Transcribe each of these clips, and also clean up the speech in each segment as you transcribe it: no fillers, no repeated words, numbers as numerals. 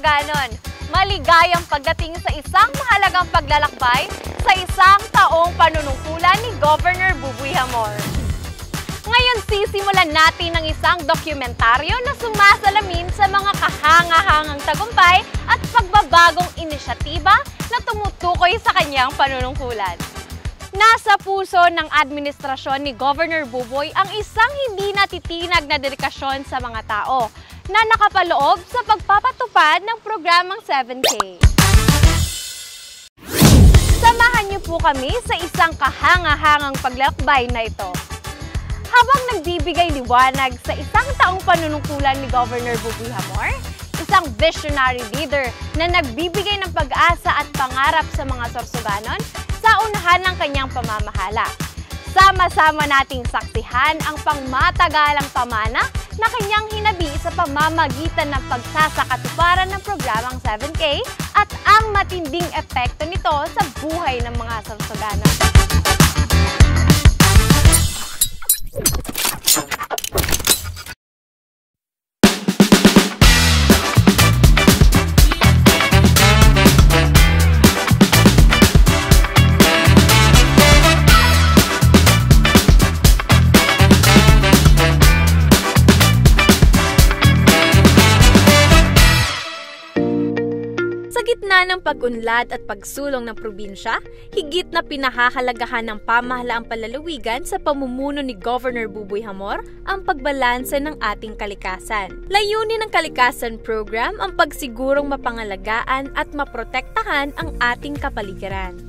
Sorsoganon, maligayang pagdating sa isang mahalagang paglalakbay sa isang taong panunungkulan ni Governor Buboy Hamor. Ngayon sisimulan natin ang isang dokumentaryo na sumasalamin sa mga kahanga-hangang tagumpay at pagbabagong inisyatiba na tumutukoy sa kanyang panunungkulan. Nasa puso ng administrasyon ni Governor Buboy ang isang hindi natitinag na dedikasyon sa mga tao na nakapaloob sa pagpapatupad ng programang 7K. Samahan niyo po kami sa isang kahanga-hangang paglalakbay na ito. Habang nagbibigay liwanag sa isang taong panunungkulan ni Governor Buboy Hamor, isang visionary leader na nagbibigay ng pag-asa at pangarap sa mga Sorsoganon sa unahan ng kanyang pamamahala. Sama-sama nating saksihan ang pangmatagalang pamana na kanyang hinabi sa pamamagitan ng pagsasakatuparan ng programang 7K at ang matinding epekto nito sa buhay ng mga Sorsoganon. Sa gitna ng pag-unlad at pagsulong ng probinsya, higit na pinahahalagahan ng pamahalaang palalawigan sa pamumuno ni Governor Buboy Hamor ang pagbalanse ng ating kalikasan. Layunin ng Kalikasan Program ang pagsigurong mapangalagaan at maprotektahan ang ating kapaligiran.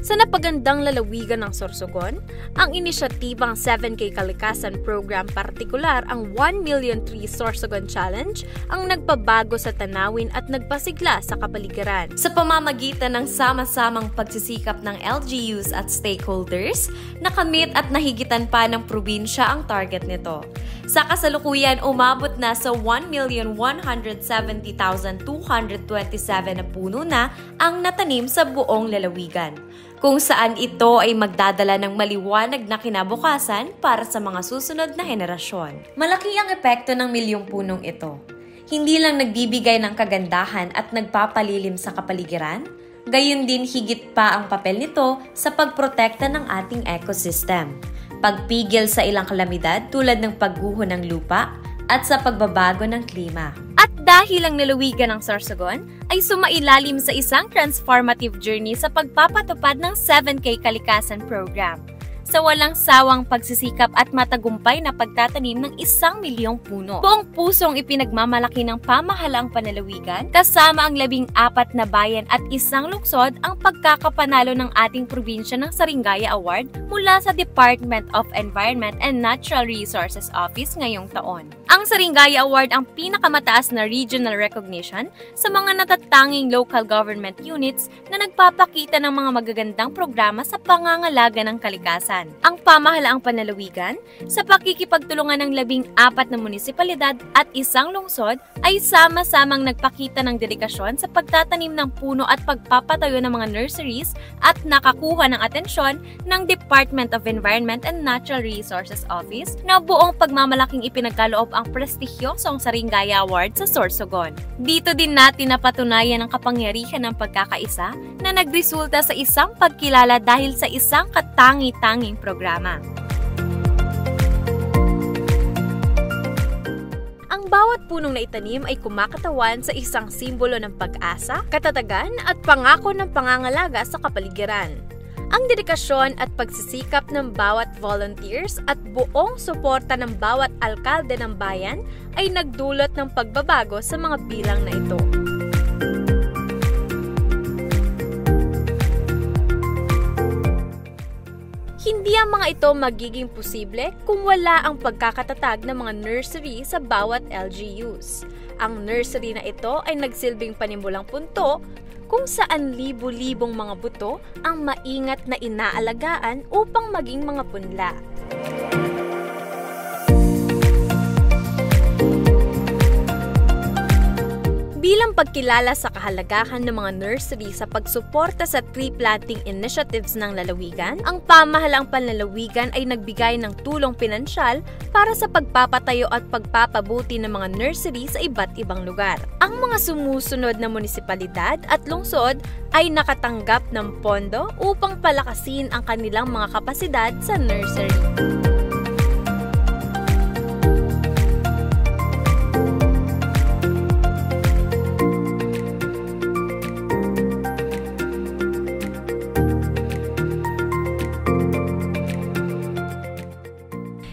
Sa napagandang lalawigan ng Sorsogon, ang inisyatibang 7K Kalikasan Program, partikular ang 1 Million Tree Sorsogon Challenge, ang nagpabago sa tanawin at nagpasigla sa kapaligiran. Sa pamamagitan ng sama-samang pagsisikap ng LGUs at stakeholders, nakamit at nahigitan pa ng probinsya ang target nito. Sa kasalukuyan, umabot na sa 1,170,227 na puno na ang natanim sa buong lalawigan, kung saan ito ay magdadala ng maliwanag na kinabukasan para sa mga susunod na henerasyon. Malaki ang epekto ng milyong punong ito. Hindi lang nagbibigay ng kagandahan at nagpapalilim sa kapaligiran, gayon din higit pa ang papel nito sa pagprotekta ng ating ecosystem, pagpigil sa ilang kalamidad tulad ng pagguho ng lupa at sa pagbabago ng klima. At dahil ang lalawigan ng Sorsogon ay sumailalim sa isang transformative journey sa pagpapatupad ng 7K Kalikasan Program, sa walang sawang pagsisikap at matagumpay na pagtatanim ng 1 milyong puno. Buong pusong ipinagmamalaki ng pamahalaang panlalawigan, kasama ang 14 na bayan at isang lungsod, ang pagkakapanalo ng ating probinsya ng Saringaya Award mula sa Department of Environment and Natural Resources Office ngayong taon. Ang Saringaya Award ang pinakamataas na regional recognition sa mga natatanging local government units na nagpapakita ng mga magagandang programa sa pangangalaga ng kalikasan. Ang pamahalaang panlalawigan, sa pakikipagtulungan ng 14 na munisipalidad at isang lungsod, ay sama-samang nagpakita ng dedikasyon sa pagtatanim ng puno at pagpapatayo ng mga nurseries at nakakuha ng atensyon ng Department of Environment and Natural Resources Office na buong pagmamalaking ipinagkaloob ang prestigyosong Saringaya Award sa Sorsogon. Dito din natin napatunayan ang kapangyarihan ng pagkakaisa na nagresulta sa isang pagkilala dahil sa isang katangi-tanging programa. Ang bawat punong naitanim ay kumakatawan sa isang simbolo ng pag-asa, katatagan at pangako ng pangangalaga sa kapaligiran. Ang dedikasyon at pagsisikap ng bawat volunteers at buong suporta ng bawat alkalde ng bayan ay nagdulot ng pagbabago sa mga bilang na ito. Hindi ang mga ito magiging posible kung wala ang pagkakatatag ng mga nursery sa bawat LGUs. Ang nursery na ito ay nagsilbing panimulang punto kung saan libo-libong mga buto ang maingat na inaalagaan upang maging mga punla. Bilang pagkilala sa kahalagahan ng mga nursery sa pagsuporta sa tree planting initiatives ng lalawigan, ang pamahalaang panlalawigan ay nagbigay ng tulong pinansyal para sa pagpapatayo at pagpapabuti ng mga nursery sa iba't ibang lugar. Ang mga sumusunod na munisipalidad at lungsod ay nakatanggap ng pondo upang palakasin ang kanilang mga kapasidad sa nursery.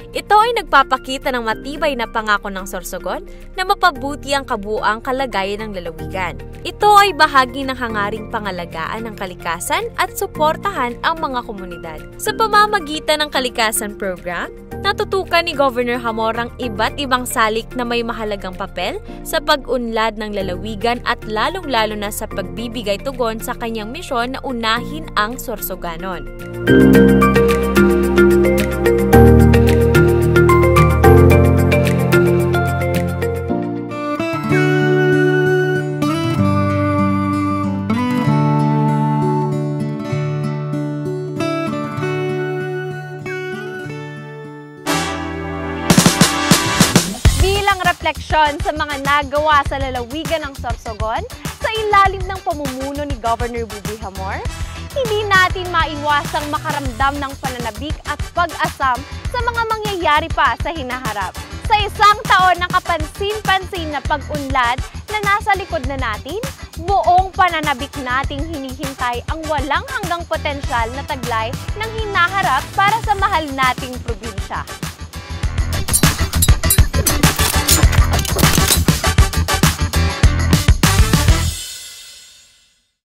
Ito ay nagpapakita ng matibay na pangako ng Sorsogon na mapabuti ang kabuuang kalagayan ng lalawigan. Ito ay bahagi ng hangaring pangalagaan ng kalikasan at suportahan ang mga komunidad. Sa pamamagitan ng Kalikasan Program, natutukan ni Governor Hamor ang iba't ibang salik na may mahalagang papel sa pag-unlad ng lalawigan at lalong-lalo na sa pagbibigay tugon sa kanyang misyon na unahin ang Sorsoganon. Refleksyon sa mga nagawa sa lalawigan ng Sorsogon sa ilalim ng pamumuno ni Governor Buboy Hamor, hindi natin maiwasang makaramdam ng pananabik at pag-asam sa mga mangyayari pa sa hinaharap. Sa isang taon ng kapansin-pansin na pag-unlad na nasa likod na natin, buong pananabik nating hinihintay ang walang hanggang potensyal na taglay ng hinaharap para sa mahal nating probinsya.